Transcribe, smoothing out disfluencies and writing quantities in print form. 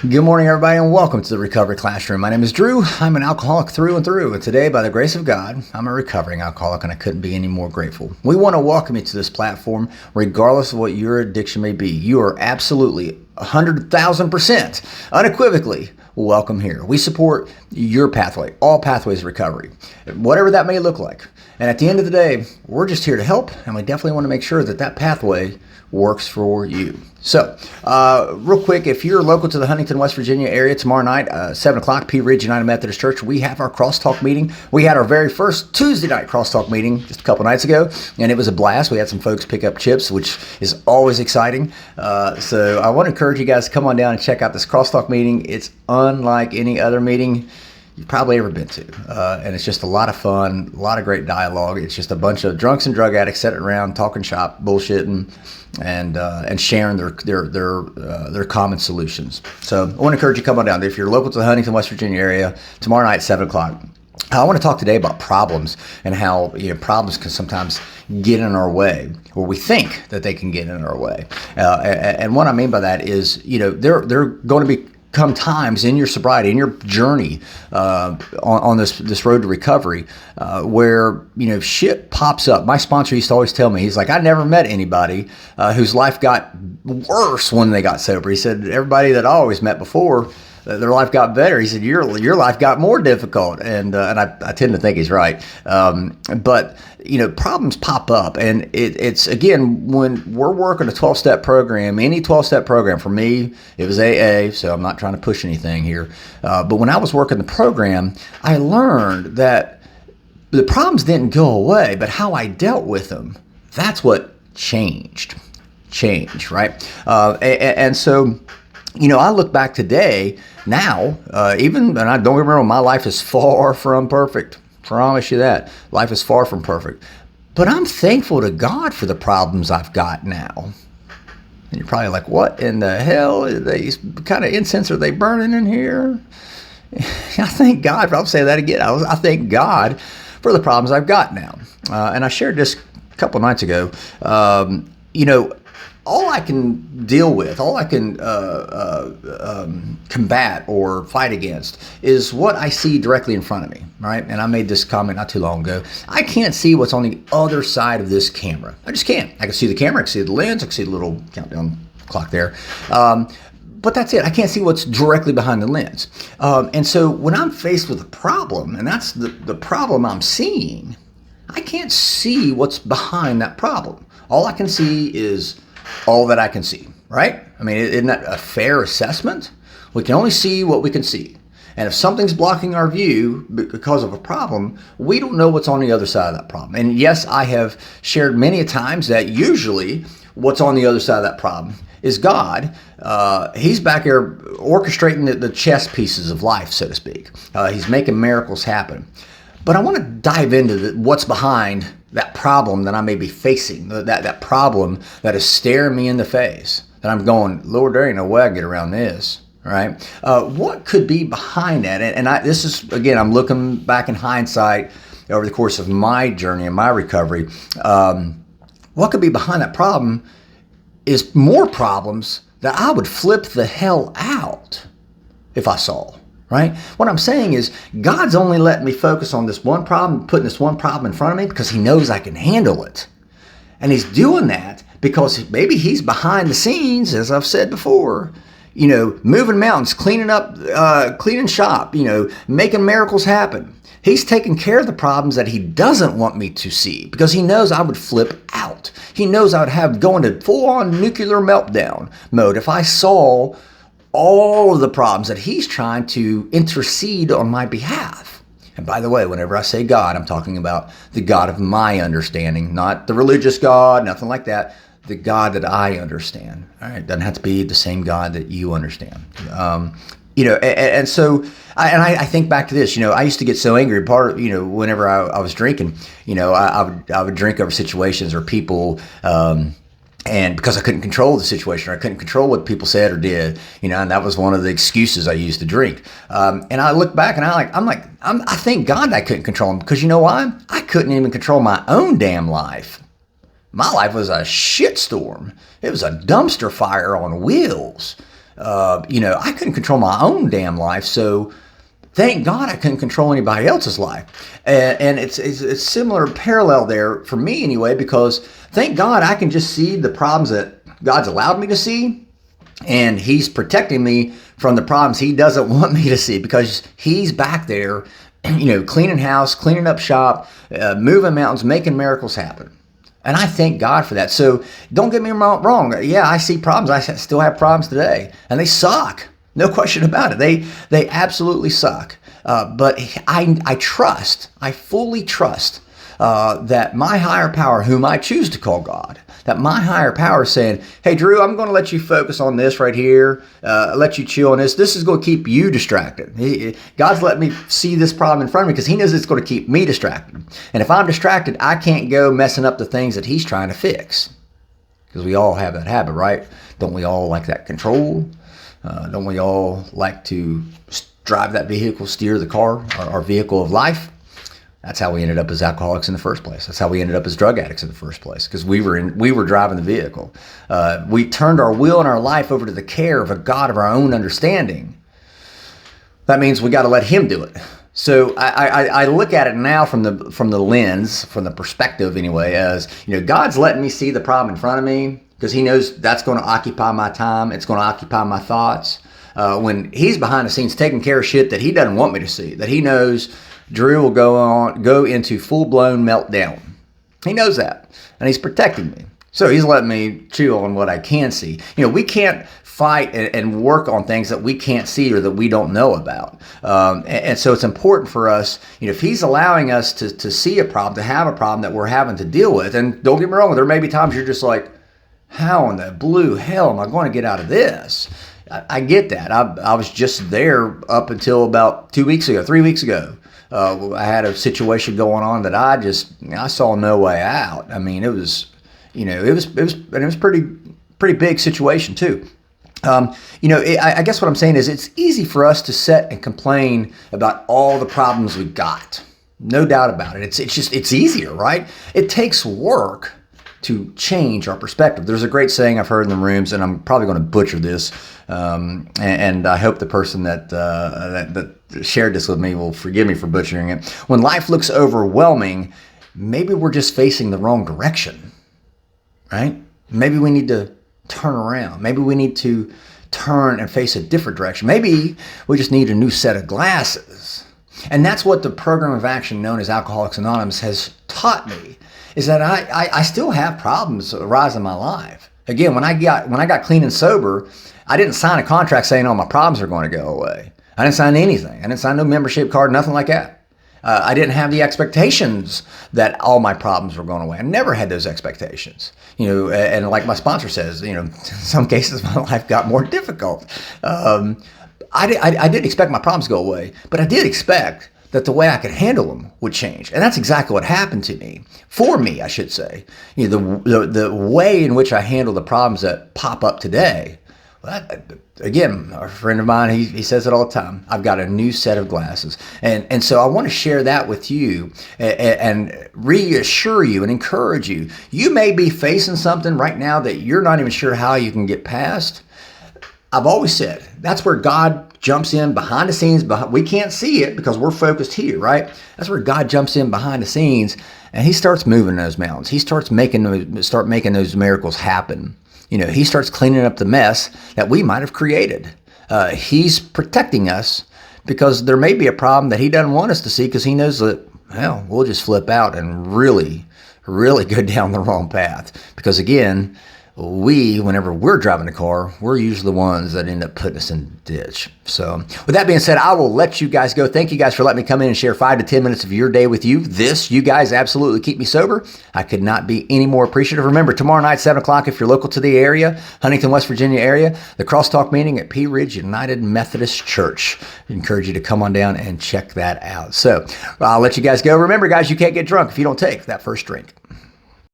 Good morning, everybody, and welcome to the Recovery Classroom. My name is Drew. I'm an alcoholic through and through, and today, by the grace of God, I'm a recovering alcoholic, and I couldn't be any more grateful. We want to welcome you to this platform, regardless of what your addiction may be. You are absolutely 100,000%, unequivocally welcome here. We support your pathway, all pathways of recovery, whatever that may look like. And at the end of the day, we're just here to help, and we definitely want to make sure that that pathway works for you. So, real quick, if you're local to the Huntington, West Virginia area, tomorrow night, 7 o'clock, Pea Ridge United Methodist Church, we have our crosstalk meeting. We had our very first Tuesday night crosstalk meeting just a couple nights ago, and it was a blast. We had some folks pick up chips, which is always exciting. So I want to encourage you guys to come on down and check out this crosstalk meeting. It's unlike any other meeting you've probably ever been to. And it's just a lot of fun, a lot of great dialogue. It's just a bunch of drunks and drug addicts sitting around talking shop, bullshitting, and sharing their common solutions. So I want to encourage you to come on down. If you're local to the Huntington, West Virginia area, tomorrow night, 7 o'clock. I want to talk today about problems and how problems can sometimes get in our way, or we think that they can get in our way. And what I mean by that is, they're going to come times in your sobriety, in your journey on this road to recovery, where shit pops up. My sponsor used to always tell me, he's like, I never met anybody whose life got worse when they got sober. He said, everybody that I always met before, their life got better. He said, your life got more difficult. And I tend to think he's right. But problems pop up. And it's, again, when we're working a 12-step program, any 12-step program, for me, it was AA, so I'm not trying to push anything here. But when I was working the program, I learned that the problems didn't go away, but how I dealt with them, that's what changed, right? And so, I look back today now, and I don't remember, my life is far from perfect. Promise you that. Life is far from perfect. But I'm thankful to God for the problems I've got now. And you're probably like, what in the hell? Kind of incense are they burning in here? I thank God. I'll say that again. I thank God for the problems I've got now. And I shared this a couple nights ago. All I can deal with, all I can combat or fight against is what I see directly in front of me, right? And I made this comment not too long ago. I can't see what's on the other side of this camera. I just can't. I can see the camera, I can see the lens, I can see the little countdown clock there. But that's it. I can't see what's directly behind the lens. And so when I'm faced with a problem, and that's the problem I'm seeing, I can't see what's behind that problem. All I can see is all that I can see, right? I mean, isn't that a fair assessment? We can only see what we can see. And if something's blocking our view because of a problem, we don't know what's on the other side of that problem. And yes, I have shared many a times that usually what's on the other side of that problem is God. He's back here orchestrating the chess pieces of life, so to speak. He's making miracles happen. But I want to dive into what's behind that problem that I may be facing, that problem that is staring me in the face, that I'm going, Lord, there ain't no way I get around this, right? What could be behind that? And this is, again, I'm looking back in hindsight over the course of my journey and my recovery. What could be behind that problem is more problems that I would flip the hell out if I saw. Right? What I'm saying is God's only letting me focus on this one problem, putting this one problem in front of me because he knows I can handle it. And he's doing that because maybe he's behind the scenes, as I've said before, moving mountains, cleaning up, cleaning shop, making miracles happen. He's taking care of the problems that he doesn't want me to see because he knows I would flip out. He knows I would have go into full-on nuclear meltdown mode if I saw all of the problems that he's trying to intercede on my behalf. And by the way, whenever I say God, I'm talking about the God of my understanding, not the religious God, nothing like that. The God that I understand. All right, it doesn't have to be the same God that you understand. And so I think back to this. I used to get so angry. Part of whenever I was drinking, I would drink over situations or people. And because I couldn't control the situation, or I couldn't control what people said or did, and that was one of the excuses I used to drink. And I look back and I thank God I couldn't control them, because you know why? I couldn't even control my own damn life. My life was a shitstorm. It was a dumpster fire on wheels. I couldn't control my own damn life. So thank God I couldn't control anybody else's life. And it's similar parallel there for me anyway, because thank God I can just see the problems that God's allowed me to see. And he's protecting me from the problems he doesn't want me to see, because he's back there, cleaning house, cleaning up shop, moving mountains, making miracles happen. And I thank God for that. So don't get me wrong. Yeah, I see problems. I still have problems today, and they suck. No question about it. They absolutely suck. But I fully trust that my higher power, whom I choose to call God, that my higher power is saying, hey, Drew, I'm going to let you focus on this right here, let you chill on this. This is going to keep you distracted. God's let me see this problem in front of me because he knows it's going to keep me distracted. And if I'm distracted, I can't go messing up the things that he's trying to fix. Because we all have that habit, right? Don't we all like that control? Don't we all like to drive that vehicle, steer the car, our vehicle of life? That's how we ended up as alcoholics in the first place. That's how we ended up as drug addicts in the first place, because we were driving the vehicle. We turned our will and our life over to the care of a God of our own understanding. That means we got to let him do it. So I look at it now from the lens, from the perspective anyway, as God's letting me see the problem in front of me because he knows that's going to occupy my time. It's going to occupy my thoughts. When he's behind the scenes taking care of shit that he doesn't want me to see, that he knows Drew will go into full-blown meltdown. He knows that, and he's protecting me. So he's letting me chew on what I can see. We can't fight and work on things that we can't see or that we don't know about. And so it's important for us, if he's allowing us to see a problem, to have a problem that we're having to deal with, and don't get me wrong, there may be times you're just like, how in the blue hell am I going to get out of this? I get that. I was just there up until about 3 weeks ago. I had a situation going on that I saw no way out. I mean, it was pretty big situation too. I guess what I'm saying is it's easy for us to sit and complain about all the problems we got. No doubt about it. It's easier, right? It takes work to change our perspective. There's a great saying I've heard in the rooms, and I'm probably going to butcher this, and I hope the person that shared this with me will forgive me for butchering it. When life looks overwhelming, maybe we're just facing the wrong direction, right? Maybe we need to turn around. Maybe we need to turn and face a different direction. Maybe we just need a new set of glasses. And that's what the program of action known as Alcoholics Anonymous has taught me, is that I still have problems arise in my life. Again, when I got clean and sober, I didn't sign a contract saying all my problems are going to go away. I didn't sign anything. I didn't sign no membership card, nothing like that. I didn't have the expectations that all my problems were going away. I never had those expectations. And like my sponsor says, in some cases my life got more difficult. I didn't expect my problems to go away, but I did expect that the way I could handle them would change. And that's exactly what happened to me. For me, I should say. The way in which I handle the problems that pop up today. Again, a friend of mine, he says it all the time. I've got a new set of glasses. And so I want to share that with you and reassure you and encourage you. You may be facing something right now that you're not even sure how you can get past. I've always said that's where God jumps in behind the scenes. We can't see it because we're focused here, right? That's where God jumps in behind the scenes and he starts moving those mountains. He starts making those miracles happen. He starts cleaning up the mess that we might have created. He's protecting us because there may be a problem that he doesn't want us to see because he knows that, we'll just flip out and really, really go down the wrong path. Because again, whenever we're driving the car, we're usually the ones that end up putting us in the ditch. So with that being said, I will let you guys go. Thank you guys for letting me come in and share 5 to 10 minutes of your day with you. You guys absolutely keep me sober. I could not be any more appreciative. Remember, tomorrow night, 7 o'clock, if you're local to the area, Huntington, West Virginia area, the Crosstalk meeting at Pea Ridge United Methodist Church. I encourage you to come on down and check that out. So I'll let you guys go. Remember, guys, you can't get drunk if you don't take that first drink.